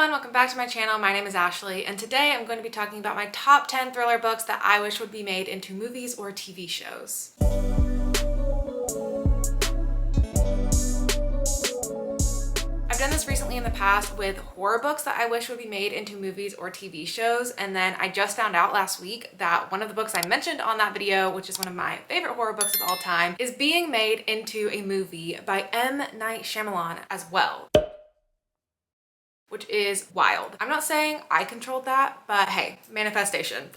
everyone, welcome back to my channel. My name is Ashley, and today I'm going to be talking about my top 10 thriller books that I wish would be made into movies or TV shows. I've done this recently in the past with horror books that I wish would be made into movies or TV shows, and then I just found out last week that one of the books I mentioned on that video, which is one of my favorite horror books of all time, is being made into a movie by M. Night Shyamalan as well, which is wild. I'm not saying I controlled that, but hey, manifestation.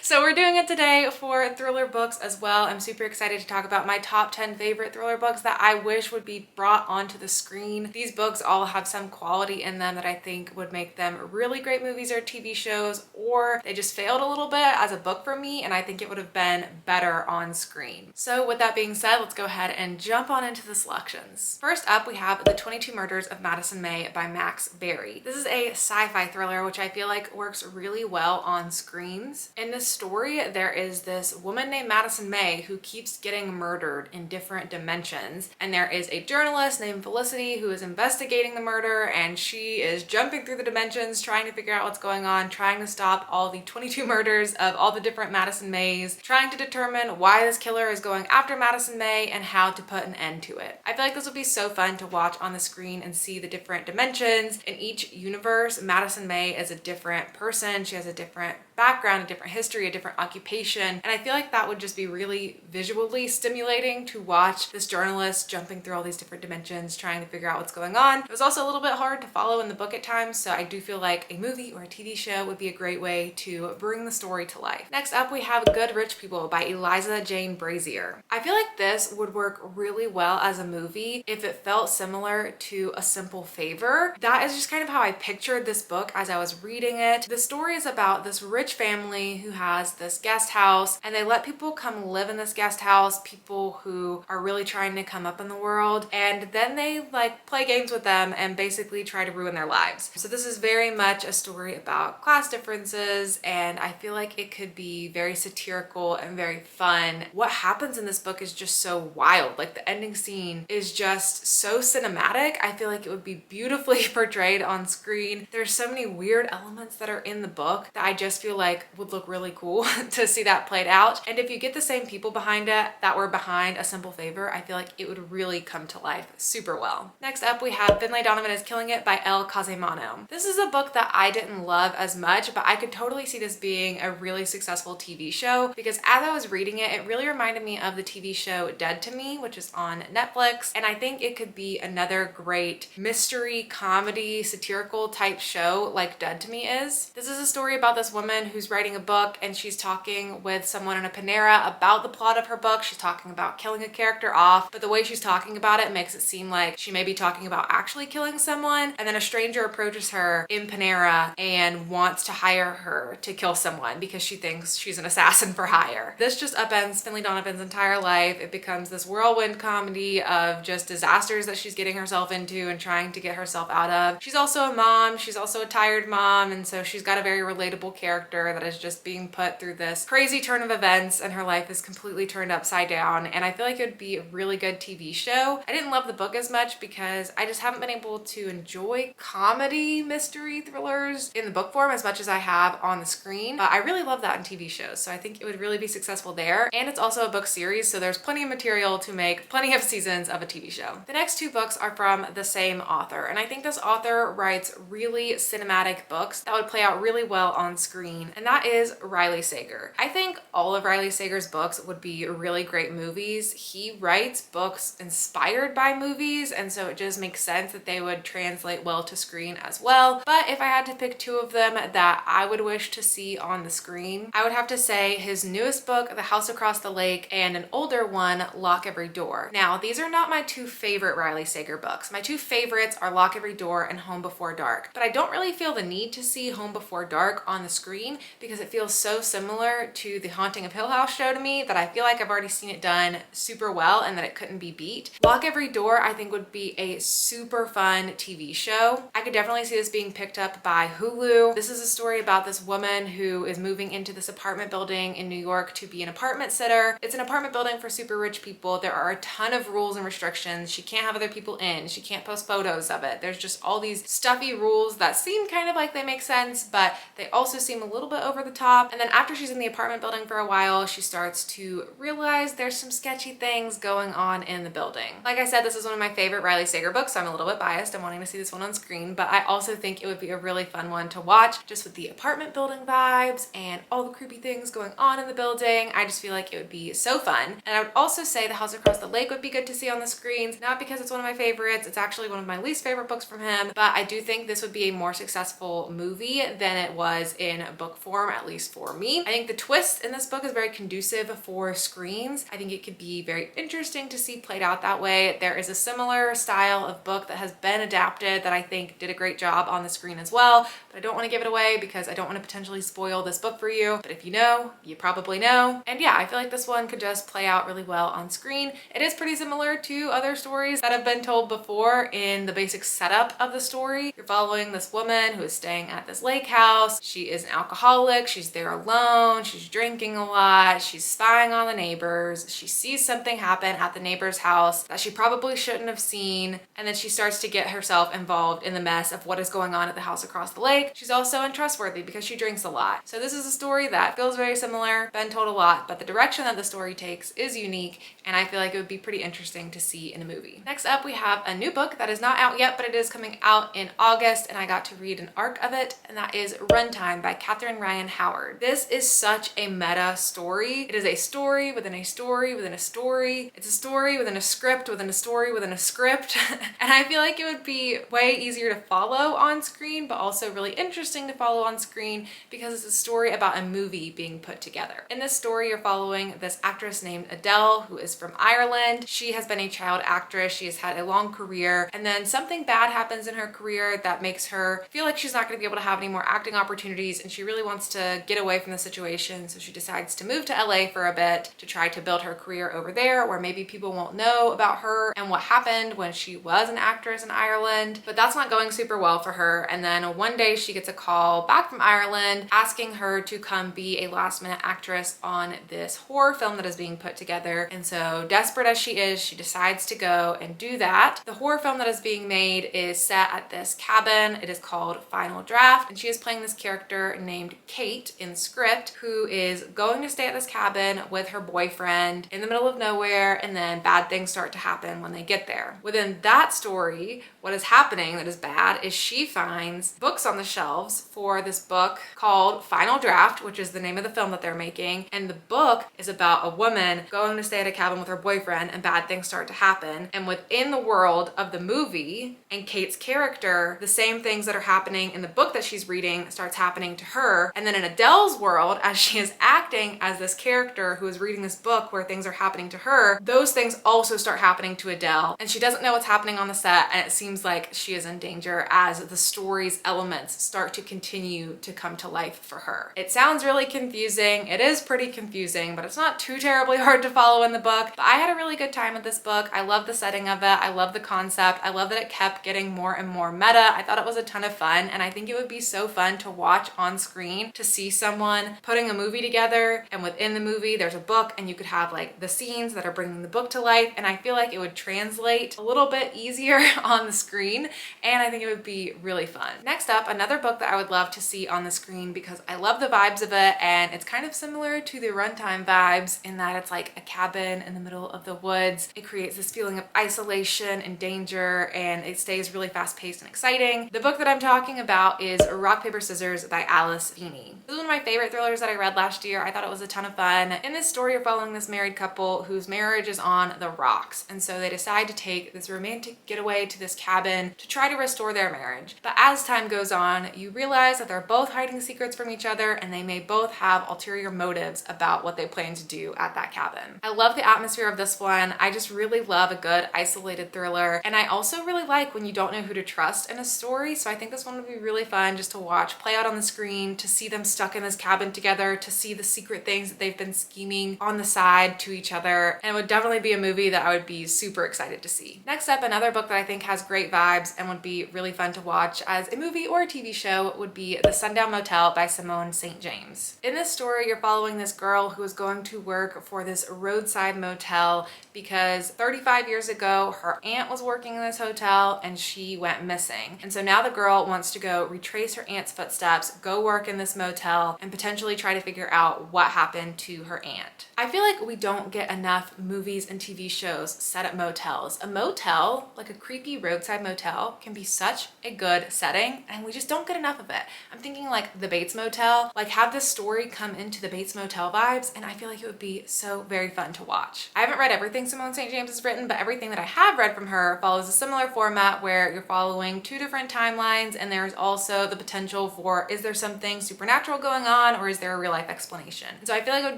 So we're doing it today for thriller books as well. I'm super excited to talk about my top 10 favorite thriller books that I wish would be brought onto the screen. These books all have some quality in them that I think would make them really great movies or TV shows, or they just failed a little bit as a book for me, and I think it would have been better on screen. So with that being said, let's go ahead and jump on into the selections. First up, we have The 22 Murders of Madison May by Max Barry. This is a sci-fi thriller, which I feel like works really well on screens. In this story, there is this woman named Madison May who keeps getting murdered in different dimensions. And there is a journalist named Felicity who is investigating the murder, and she is jumping through the dimensions, trying to figure out what's going on, trying to stop all the 22 murders of all the different Madison Mays, trying to determine why this killer is going after Madison May and how to put an end to it. I feel like this would be so fun to watch on the screen and see the different dimensions in each universe. Madison May is a different person. She has a different background, a different history, a different occupation. And I feel like that would just be really visually stimulating to watch this journalist jumping through all these different dimensions, trying to figure out what's going on. It was also a little bit hard to follow in the book at times, so I do feel like a movie or a TV show would be a great way to bring the story to life. Next up, we have Good Rich People by Eliza Jane Brazier. I feel like this would work really well as a movie if it felt similar to A Simple Favor. That is just kind of how I pictured this book as I was reading it. The story is about this rich family who has this guest house, and they let people come live in this guest house, people who are really trying to come up in the world, and then they like play games with them and basically try to ruin their lives. So this is very much a story about class differences, and I feel like it could be very satirical and very fun. What happens in this book is just so wild. Like the ending scene is just so cinematic. I feel like it would be beautifully portrayed on screen. There's so many weird elements that are in the book that I just feel like would look really cool to see that played out. And if you get the same people behind it that were behind A Simple Favor, I feel like it would really come to life super well. Next up, we have Finlay Donovan is Killing It by Elle Cosimano. This is a book that I didn't love as much, but I could totally see this being a really successful TV show, because as I was reading it, it really reminded me of the TV show Dead to Me, which is on Netflix. And I think it could be another great mystery, comedy, satirical type show like Dead to Me is. This is a story about this woman who's writing a book, and she's talking with someone in a Panera about the plot of her book. She's talking about killing a character off, but the way she's talking about it makes it seem like she may be talking about actually killing someone. And then a stranger approaches her in Panera and wants to hire her to kill someone because she thinks she's an assassin for hire. This just upends Finlay Donovan's entire life. It becomes this whirlwind comedy of just disasters that she's getting herself into and trying to get herself out of. She's also a mom. She's also a tired mom, and so she's got a very relatable character that is just being put through this crazy turn of events, and her life is completely turned upside down. And I feel like it would be a really good TV show. I didn't love the book as much because I just haven't been able to enjoy comedy mystery thrillers in the book form as much as I have on the screen, but I really love that in TV shows, so I think it would really be successful there. And it's also a book series, so there's plenty of material to make plenty of seasons of a TV show. The next two books are from the same author, and I think this author writes really cinematic books that would play out really well on screen, and that is Riley Sager. I think all of Riley Sager's books would be really great movies. He writes books inspired by movies, and so it just makes sense that they would translate well to screen as well. But if I had to pick two of them that I would wish to see on the screen, I would have to say his newest book, The House Across the Lake, and an older one, Lock Every Door. Now, these are not my two favorite Riley Sager books. My two favorites are Lock Every Door and Home Before Dark, but I don't really feel the need to see Home Before Dark on the screen screen because it feels so similar to the Haunting of Hill House show to me that I feel like I've already seen it done super well and that it couldn't be beat. Lock Every Door I think would be a super fun TV show. I could definitely see this being picked up by Hulu. This is a story about this woman who is moving into this apartment building in New York to be an apartment sitter. It's an apartment building for super rich people. There are a ton of rules and restrictions. She can't have other people in. She can't post photos of it. There's just all these stuffy rules that seem kind of like they make sense, but they also seem a little bit over the top. And then after she's in the apartment building for a while, she starts to realize there's some sketchy things going on in the building. Like I said, this is one of my favorite Riley Sager books, so I'm a little bit biased. I'm wanting to see this one on screen, but I also think it would be a really fun one to watch just with the apartment building vibes and all the creepy things going on in the building. I just feel like it would be so fun. And I would also say The House Across the Lake would be good to see on the screens, not because it's one of my favorites. It's actually one of my least favorite books from him, but I do think this would be a more successful movie than it was in book form, at least for me. I think the twist in this book is very conducive for screens. I think it could be very interesting to see played out that way. There is a similar style of book that has been adapted that I think did a great job on the screen as well, but I don't want to give it away because I don't want to potentially spoil this book for you. But if you know, you probably know. And yeah, I feel like this one could just play out really well on screen. It is pretty similar to other stories that have been told before in the basic setup of the story. You're following this woman who is staying at this lake house. She is an alcoholic. She's there alone. She's drinking a lot. She's spying on the neighbors. She sees something happen at the neighbor's house that she probably shouldn't have seen. And then she starts to get herself involved in the mess of what is going on at the house across the lake. She's also untrustworthy because she drinks a lot. So this is a story that feels very similar, been told a lot, but the direction that the story takes is unique, and I feel like it would be pretty interesting to see in a movie. Next up, we have a new book that is not out yet, but it is coming out in August, and I got to read an arc of it, and that is Runtime by Catherine Ryan Howard. This is such a meta story. It is a story within a story within a story. It's a story within a script within a story within a script. And I feel like it would be way easier to follow on screen, but also really interesting to follow on screen because it's a story about a movie being put together. In this story, you're following this actress named Adele, who is from Ireland. She has been a child actress. She has had a long career, and then something bad happens in her career that makes her feel like she's not going to be able to have any more acting opportunities, and she really wants to get away from the situation. So she decides to move to LA for a bit to try to build her career over there, where maybe people won't know about her and what happened when she was an actress in Ireland. But that's not going super well for her. And then one day she gets a call back from Ireland asking her to come be a last-minute actress on this horror film that is being put together. And so, desperate as she is, she decides to go and do that. The horror film that is being made is set at this cabin. It is called Final Draft, and she is playing this character named Kate in the script, who is going to stay at this cabin with her boyfriend in the middle of nowhere, and then bad things start to happen when they get there. Within that story, what is happening that is bad is she finds books on the shelves for this book called Final Draft, which is the name of the film that they're making. And the book is about a woman going to stay at a cabin with her boyfriend and bad things start to happen. And within the world of the movie and Kate's character, the same things that are happening in the book that she's reading starts happening to her. And then in Adele's world, as she is acting as this character who is reading this book where things are happening to her, those things also start happening to Adele. And she doesn't know what's happening on the set, and it seems like she is in danger as the story's elements start to continue to come to life for her. It sounds really confusing. It is pretty confusing, but it's not too terribly hard to follow in the book. But I had a really good time with this book. I love the setting of it. I love the concept. I love that it kept getting more and more meta. I thought it was a ton of fun, and I think it would be so fun to watch on screen, to see someone putting a movie together, and within the movie there's a book, and you could have like the scenes that are bringing the book to life, and I feel like it would translate a little bit easier on the screen, and I think it would be really fun. Next up, another book that I would love to see on the screen because I love the vibes of it, and it's kind of similar to the Runtime vibes in that it's like a cabin in the middle of the woods. It creates this feeling of isolation and danger, and it stays really fast-paced and exciting. The book that I'm talking about is Rock, Paper, Scissors by Alice Feeney. This is one of my favorite thrillers that I read last year. I thought it was a ton of fun. In this story, you're following this married couple whose marriage is on the rocks, and so they decide to take this romantic getaway to this cabin to try to restore their marriage. But as time goes on, you realize that they're both hiding secrets from each other, and they may both have ulterior motives about what they plan to do at that cabin. I love the atmosphere of this one. I just really love a good isolated thriller, and I also really like when you don't know who to trust in a story, so I think this one would be really fun just to watch play out on the screen, to see them stuck in this cabin together, to see the secret things that they've been scheming on the side to each other, and it would definitely be a movie that I would be super excited to see. Next up, another book that I think has great vibes and would be really fun to watch as a movie or a TV show would be The Sundown Motel by Simone St. James. In this story, you're following this girl who is going to work for this roadside motel because 35 years ago, her aunt was working in this hotel and she went missing. And so now the girl wants to go retrace her aunt's footsteps, go work in this motel, and potentially try to figure out what happened to her aunt. I feel like we don't get enough movies and TV shows set at motels. A motel, like a creepy roadside motel, can be such a good setting and we just don't get enough of it. I'm thinking like the Bates Motel, like have this story come into the Bates Motel vibes, and I feel like it would be so very fun to watch. I haven't read everything Simone St. James has written, but everything that I have read from her follows a similar format where you're following two different timelines, and there's also the potential for, is there something supernatural going on or is there a real life explanation? And so I feel like it would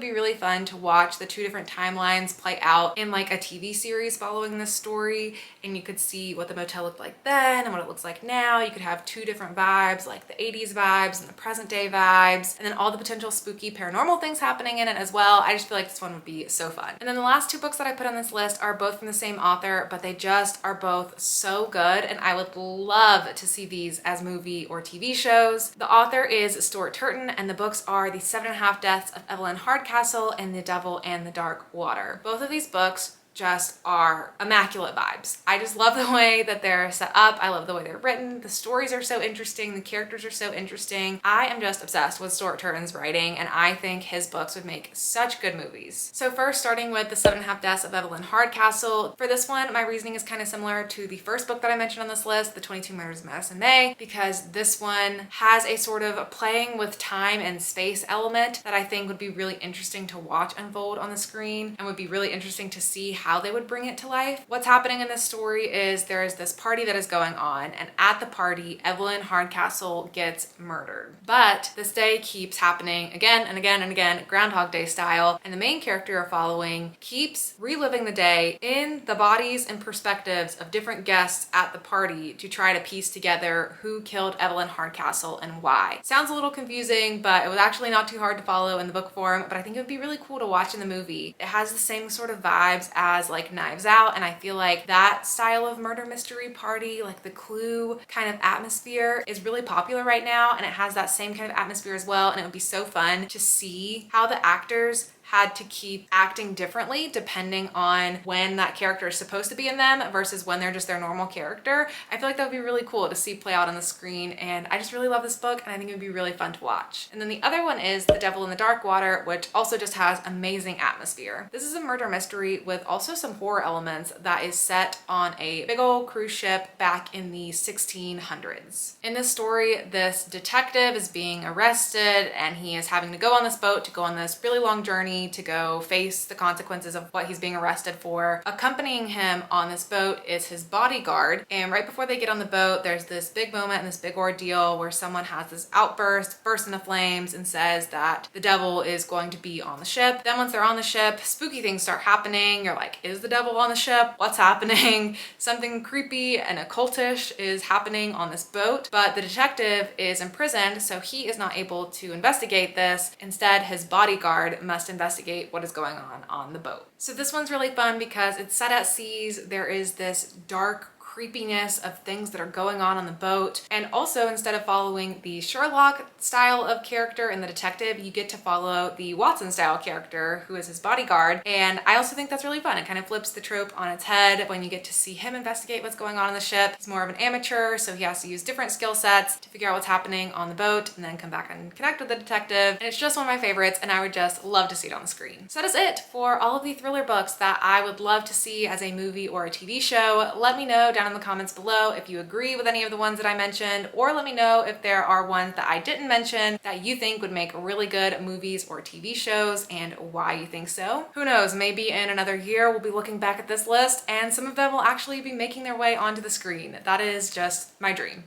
be really fun to watch the two different timelines play out in like a TV series following this story, and you could see what the motel looked like then and what it looks like now. You could have two different vibes, like the 80s vibes and the present day vibes, and then all the potential spooky paranormal things happening in it as well. I just feel like this one would be so fun. And then the last two books that I put on this list are both from the same author, but they just are both so good, and I would love to see these as movie or TV shows. The author is Stuart Turton, and the books are The 7.5 Deaths of Evelyn Hardcastle and The Devil and the Dark Water. Both of these books just are immaculate vibes. I just love the way that they're set up. I love the way they're written. The stories are so interesting. The characters are so interesting. I am just obsessed with Stuart Turton's writing, and I think his books would make such good movies. So first, starting with The 7.5 Deaths of Evelyn Hardcastle. For this one, my reasoning is kind of similar to the first book that I mentioned on this list, The 22 Murders of Madison May, because this one has a sort of playing with time and space element that I think would be really interesting to watch unfold on the screen, and would be really interesting to see how they would bring it to life. What's happening in this story is there is this party that is going on, and at the party, Evelyn Hardcastle gets murdered. But this day keeps happening again and again and again, Groundhog Day style, and the main character you're following keeps reliving the day in the bodies and perspectives of different guests at the party to try to piece together who killed Evelyn Hardcastle and why. Sounds a little confusing, but it was actually not too hard to follow in the book form, but I think it would be really cool to watch in the movie. It has the same sort of vibes as like Knives Out, and I feel like that style of murder mystery party, like the Clue kind of atmosphere, is really popular right now, and it has that same kind of atmosphere as well, and it would be so fun to see how the actors had to keep acting differently depending on when that character is supposed to be in them versus when they're just their normal character. I feel like that would be really cool to see play out on the screen, and I just really love this book, and I think it would be really fun to watch. And then the other one is The Devil in the Dark Water, which also just has amazing atmosphere. This is a murder mystery with also some horror elements that is set on a big old cruise ship back in the 1600s. In this story, this detective is being arrested, and he is having to go on this boat to go on this really long journey to go face the consequences of what he's being arrested for. Accompanying him on this boat is his bodyguard, and right before they get on the boat, there's this big moment and this big ordeal where someone has this outburst, bursts into flames, and says that the devil is going to be on the ship. Then once they're on the ship, spooky things start happening. You're like, is the devil on the ship? What's happening? Something creepy and occultish is happening on this boat, but the detective is imprisoned, so he is not able to investigate this. Instead, his bodyguard must investigate what is going on the boat. So this one's really fun because it's set at seas. There is this dark creepiness of things that are going on the boat. And also, instead of following the Sherlock style of character and the detective, you get to follow the Watson style character who is his bodyguard. And I also think that's really fun. It kind of flips the trope on its head when you get to see him investigate what's going on the ship. He's more of an amateur, so he has to use different skill sets to figure out what's happening on the boat and then come back and connect with the detective. And it's just one of my favorites, and I would just love to see it on the screen. So that is it for all of the thriller books that I would love to see as a movie or a TV show. Let me know down in the comments below if you agree with any of the ones that I mentioned, or let me know if there are ones that I didn't mention that you think would make really good movies or TV shows and why you think so. Who knows, maybe in another year we'll be looking back at this list and some of them will actually be making their way onto the screen. That is just my dream.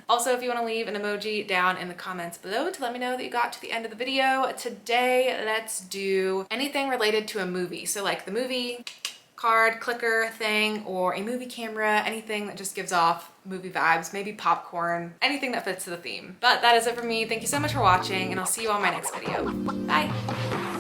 Also, if you want to leave an emoji down in the comments below to let me know that you got to the end of the video. Today, let's do anything related to a movie. So like the movie, card clicker thing or a movie camera, anything that just gives off movie vibes, maybe popcorn, anything that fits the theme. But that is it for me. Thank you so much for watching, and I'll see you on my next video. Bye.